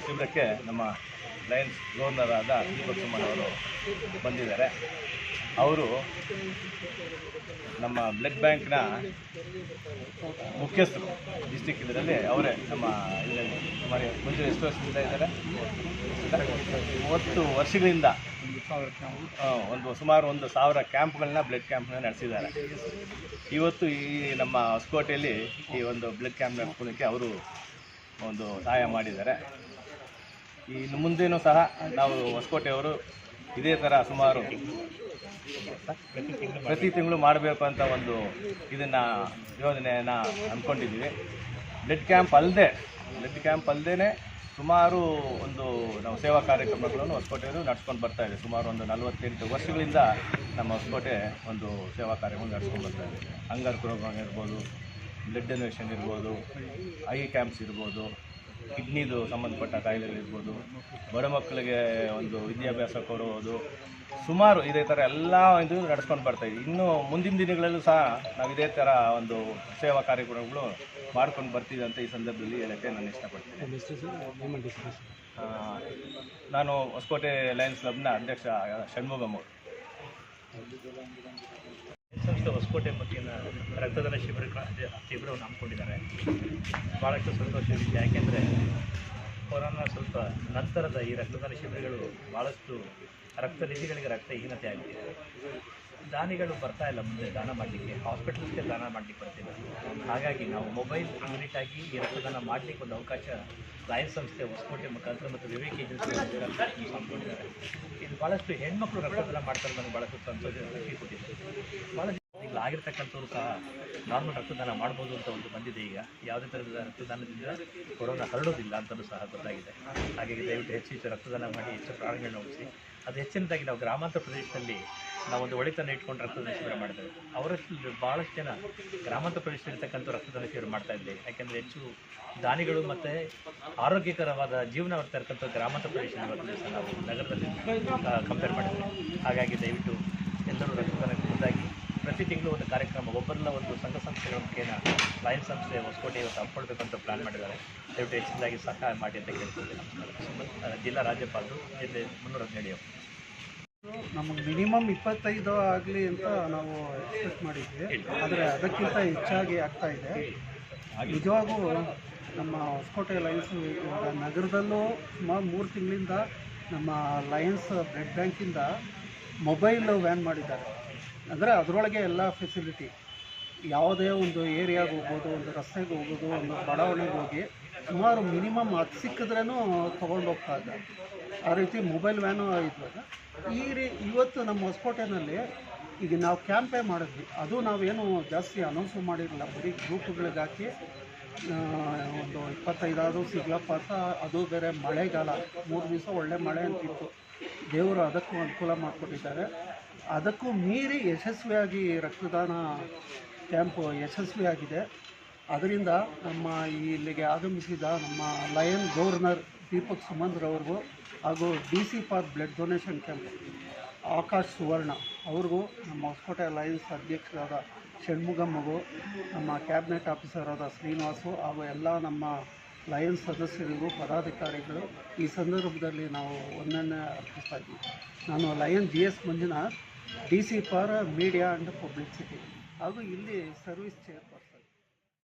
ಶಿಬಿರಕ್ಕೆ ನಮ್ಮ Lions governor ಆದ ದೀಪಕ್ ಸುಮನ್ ಅವರು ಬಂದಿದ್ದಾರೆ. ಅವರು ನಮ್ಮ ಬ್ಲಡ್ ಬ್ಯಾಂಕ್ನ ಮುಖ್ಯಸ್ಥರು ಡಿಸ್ಟಿಕ್ ಇದರಲ್ಲಿ ಅವರೇ. ನಮ್ಮ ಇದರಲ್ಲಿ ಸುಮಾರು ಎಷ್ಟು ವರ್ಷದಿಂದ ಇದ್ದಾರೆ? 30 ವರ್ಷಗಳಿಂದ ಸುಮಾರು 1,000 ಕ್ಯಾಂಪ್ಗಳನ್ನ ಬ್ಲಡ್ ಕ್ಯಾಂಪ್ನ ನಡೆಸಿದ್ದಾರೆ. ಇವತ್ತು ಈ ನಮ್ಮ ಹೊಸಕೋಟೆಯಲ್ಲಿ ಈ ಒಂದು ಬ್ಲಡ್ ಕ್ಯಾಂಪ್ ನಡೆಸ್ಕೊಳ್ಳೋಕ್ಕೆ ಅವರು ಒಂದು ಸಹಾಯ ಮಾಡಿದ್ದಾರೆ. ಇನ್ನು ಮುಂದೇನೂ ಸಹ ನಾವು ಹೊಸಕೋಟೆಯವರು ಇದೇ ಥರ ಸುಮಾರು ಪ್ರತಿ ತಿಂಗಳು ಮಾಡಬೇಕು ಅಂತ ಒಂದು ಇದನ್ನು ಯೋಜನೆಯನ್ನು ಅಂದ್ಕೊಂಡಿದ್ದೀವಿ. ಬ್ಲಡ್ ಕ್ಯಾಂಪ್ ಅಲ್ಲದೆ ಸುಮಾರು ನಾವು ಸೇವಾ ಕಾರ್ಯಕ್ರಮಗಳನ್ನು ಹೊಸಕೋಟೆಯವರು ನಡ್ಸ್ಕೊಂಡು ಬರ್ತಾಯಿದೆ. ಸುಮಾರು 48 ವರ್ಷಗಳಿಂದ ನಮ್ಮ ಹೊಸಕೋಟೆ ಒಂದು ಸೇವಾ ಕಾರ್ಯಕ್ರಮ ನಡ್ಸ್ಕೊಂಡು ಬರ್ತಾಯಿದೆ. ಹಂಗರ್ ಪ್ರೋಗ್ರಾಮ್ ಇರ್ಬೋದು, ಬ್ಲಡ್ ಡೊನೇಷನ್ ಇರ್ಬೋದು, ಐ ಕ್ಯಾಂಪ್ಸ್ ಇರ್ಬೋದು, ಕಿಡ್ನಿದು ಸಂಬಂಧಪಟ್ಟ ಕಾಯಿಲೆಗಳಿರ್ಬೋದು, ಬಡ ಮಕ್ಕಳಿಗೆ ಒಂದು ವಿದ್ಯಾಭ್ಯಾಸ ಕೊಡುವುದು, ಸುಮಾರು ಇದೇ ಥರ ಎಲ್ಲ ಇದು ನಡೆಸ್ಕೊಂಡು ಬರ್ತಾಯಿದ್ವಿ. ಇನ್ನು ಮುಂದಿನ ದಿನಗಳಲ್ಲೂ ಸಹ ನಾವು ಇದೇ ಥರ ಒಂದು ಸೇವಾ ಕಾರ್ಯಕ್ರಮಗಳು ಮಾಡ್ಕೊಂಡು ಬರ್ತೀವಿ ಅಂತ ಈ ಸಂದರ್ಭದಲ್ಲಿ ಹೇಳೋಕ್ಕೆ ನಾನು ಇಷ್ಟಪಡ್ತೀನಿ. ನಾನು ಹೊಸಕೋಟೆ ಲಯನ್ಸ್ ಕ್ಲಬ್ನ ಅಧ್ಯಕ್ಷ ಷಣ್ಮುಗಮ್ ಅವರು. ಸಂಸ್ಥೆ ಹೊಸಕೋಟೆ ವತಿಯಿಂದ ರಕ್ತದಾನ ಶಿಬಿರವನ್ನು ಹಮ್ಮಿಕೊಂಡಿದ್ದಾರೆ. ಭಾಳಷ್ಟು ಸಂತೋಷವಿದೆ. ಯಾಕೆಂದರೆ ಕೊರೋನಾ ಸ್ವಲ್ಪ ನಂತರದ ಈ ರಕ್ತದಾನ ಶಿಬಿರಗಳು ಭಾಳಷ್ಟು ರಕ್ತನಿಧಿಗಳಿಗೆ ರಕ್ತಹೀನತೆ ಆಗಿದೆ. ದಾನಿಗಳು ಬರ್ತಾ ಇಲ್ಲ ಮುಂದೆ ದಾನ ಮಾಡಲಿಕ್ಕೆ, ಹಾಸ್ಪಿಟಲ್ಸ್ಗೆ ದಾನ ಮಾಡಲಿಕ್ಕೆ ಬರ್ತಿಲ್ಲ. ಹಾಗಾಗಿ ನಾವು ಮೊಬೈಲ್ ಯೂನಿಟ್ ಆಗಿ ಈ ರಕ್ತದಾನ ಮಾಡಲಿಕ್ಕೆ ಒಂದು ಅವಕಾಶ ಲಯನ್ಸ್ ಸಂಸ್ಥೆ ಹೊಸಕೋಟೆ ಮುಖಾಂತರ ಮತ್ತು ವಿವೇಕ್ ಏಜೆನ್ಸಿ ಹಮ್ಮಿಕೊಂಡಿದ್ದಾರೆ. ಇದು ಭಾಳಷ್ಟು ಹೆಣ್ಮಕ್ಳು ರಕ್ತದಾನ ಮಾಡ್ತಾರೆ. ನನಗೆ ಭಾಳಷ್ಟು ಸಂತೋಷ ಖುಷಿ ಕೊಟ್ಟಿದೆ. ಭಾಳ ಆಗಿರ್ತಕ್ಕಂಥವ್ರು ಸಹ ನಾರ್ಮಲ್ ರಕ್ತದಾನ ಮಾಡ್ಬೋದು ಅಂತ ಒಂದು ಬಂದಿದೆ. ಈಗ ಯಾವುದೇ ಥರದ ರಕ್ತದಾನದಿಂದ ಕೊರೋನಾ ಹರಡೋದಿಲ್ಲ ಅಂತಲೂ ಸಹ ಗೊತ್ತಾಗಿದೆ. ಹಾಗಾಗಿ ದಯವಿಟ್ಟು ಹೆಚ್ಚು ರಕ್ತದಾನ ಮಾಡಿ ಹೆಚ್ಚು ಪ್ರಾಣಗಳನ್ನ ಉಳಿಸಿ. ಅದು ಹೆಚ್ಚಿನದಾಗಿ ನಾವು ಗ್ರಾಮಾಂತರ ಪ್ರದೇಶದಲ್ಲಿ ನಾವೊಂದು ಒಳಿತನ್ನು ಇಟ್ಕೊಂಡು ರಕ್ತದಾನ ಶಿಬಿರ ಮಾಡಿದ್ದೇವೆ. ಅವರಷ್ಟು ಭಾಳಷ್ಟು ಜನ ಗ್ರಾಮಾಂತರ ಪ್ರದೇಶದಲ್ಲಿರ್ತಕ್ಕಂಥ ರಕ್ತದಾನ ಶಿಬಿರ ಮಾಡ್ತಾ ಇದ್ದೇವೆ. ಯಾಕೆಂದರೆ ಹೆಚ್ಚು ದಾನಿಗಳು ಮತ್ತು ಆರೋಗ್ಯಕರವಾದ ಜೀವನ ಮಾಡ್ತಾ ಇರ್ತಕ್ಕಂಥ ಗ್ರಾಮಾಂತರ ಪ್ರದೇಶದಲ್ಲಿ ಸಹ ನಾವು ನಗರದಲ್ಲಿ ಕಂಪೇರ್ ಮಾಡಿದ್ದೇವೆ. ಹಾಗಾಗಿ ದಯವಿಟ್ಟು ಎಲ್ಲರೂ ರಕ್ತದಾನಕ್ಕೆ ಮುಂದಾಗಿ ಪ್ರತಿ ತಿಂಗಳು ಒಂದು ಕಾರ್ಯಕ್ರಮ ಒಬ್ಬರಲ್ಲ ಒಂದು ಸಂಘ ಸಂಸ್ಥೆಗಳ ಮುಖೇನ ಲಯನ್ಸ್ ಸಂಸ್ಥೆ ಹೊಸಕೋಟೆ ಇವತ್ತು ಹಮ್ಮಿಕೊಳ್ಬೇಕಂತ ಪ್ಲಾನ್ ಮಾಡಿದ್ದಾರೆ. ದಯವಿಟ್ಟು ಹೆಚ್ಚಿನದಾಗಿ ಸಹಾಯ ಮಾಡಿ ಅಂತ ಕೇಳ್ಕೊಳ್ತೀನಿ. ನಮಸ್ಕಾರ. ಜಿಲ್ಲಾ ರಾಜ್ಯಪಾಲರು ಜಿಲ್ಲೆ 317 ನಮಗೆ ಮಿನಿಮಮ್ 25 ಆಗಲಿ ಅಂತ ನಾವು ಎಕ್ಸ್ಪೆಕ್ಟ್ ಮಾಡಿದ್ವಿ. ಆದರೆ ಅದಕ್ಕಿಂತ ಹೆಚ್ಚಾಗಿ ಆಗ್ತಾ ಇದೆ. ನಿಜವಾಗೂ ನಮ್ಮ ಹೊಸಕೋಟೆ ಲಯನ್ಸ್ ಇವಾಗ ನಗರದಲ್ಲೂ ಸುಮಾರು 3 ತಿಂಗಳಿಂದ ನಮ್ಮ ಲಯನ್ಸ್ ಬ್ಲಡ್ ಬ್ಯಾಂಕಿಂದ ಮೊಬೈಲ್ ವ್ಯಾನ್ ಮಾಡಿದ್ದಾರೆ. ಅಂದರೆ ಅದರೊಳಗೆ ಎಲ್ಲ ಫೆಸಿಲಿಟಿ, ಯಾವುದೇ ಒಂದು ಏರಿಯಾಗೆ ಹೋಗ್ಬೋದು, ಒಂದು ರಸ್ತೆಗೆ ಹೋಗೋದು, ಒಂದು ಬಡಾವಣೆಗೆ ಹೋಗಿ ಸುಮಾರು ಮಿನಿಮಮ್ 10 ಸಿಕ್ಕಿದ್ರೂ ತೊಗೊಂಡು ಹೋಗ್ತಾ ಇದ್ದಾರೆ. ಆ ರೀತಿ ಮೊಬೈಲ್ ವ್ಯಾನು ಇದ್ವಾಗ ಇವತ್ತು ನಮ್ಮ ಹೊಸಕೋಟೆನಲ್ಲಿ ಈಗ ನಾವು ಕ್ಯಾಂಪೇ ಮಾಡಿದ್ವಿ. ಅದು ನಾವೇನು ಜಾಸ್ತಿ ಅನೌನ್ಸು ಮಾಡಿರಲಿಲ್ಲ, ಬರೀ ಗ್ರೂಪ್ಗಳಿಗೆ ಹಾಕಿ ಒಂದು 25 ಆದರೂ ಸಿಗ್ಲಪ್ಪ ಅಂತ. ಅದು ಬೇರೆ ಮಳೆಗಾಲ, 3 ದಿವಸ ಒಳ್ಳೆ ಮಳೆ ಅಂತಿತ್ತು. ದೇವರು ಅದಕ್ಕೂ ಅನುಕೂಲ ಮಾಡಿಕೊಟ್ಟಿದ್ದಾರೆ. ಅದಕ್ಕೂ ಮೀರಿ ಯಶಸ್ವಿಯಾಗಿ ರಕ್ತದಾನ ಕ್ಯಾಂಪು ಯಶಸ್ವಿಯಾಗಿದೆ. ಅದರಿಂದ ನಮ್ಮ ಇಲ್ಲಿಗೆ ಆಗಮಿಸಿದ ನಮ್ಮ ಲಯನ್ ಗವರ್ನರ್ ದೀಪಕ್ ಸುಮನ್ರವ್ರಿಗೂ ಹಾಗೂ DC for blood donation camp Akash Suvarna ಅವ್ರಿಗೂ, ನಮ್ಮ ಹೊಸಕೋಟೆ ಲಯನ್ಸ್ ಅಧ್ಯಕ್ಷರಾದ ಷಣ್ಮುಗಮ್ಮಗೂ, ನಮ್ಮ ಕ್ಯಾಬಿನೆಟ್ ಆಫೀಸರ್ ಆದ ಶ್ರೀನಿವಾಸು ಹಾಗೂ ಎಲ್ಲ ನಮ್ಮ ಲಯನ್ಸ್ ಸದಸ್ಯರಿಗೂ, ಪದಾಧಿಕಾರಿಗಳು ಈ ಸಂದರ್ಭದಲ್ಲಿ ನಾವು ವಂದನೆ ಅರ್ಪಿಸ್ತಾ ಇದ್ದೀವಿ. ನಾನು lion GS Manjunath, DC for media and publicity ಹಾಗೂ ಇಲ್ಲಿ ಸರ್ವಿಸ್ ಚೇರ್.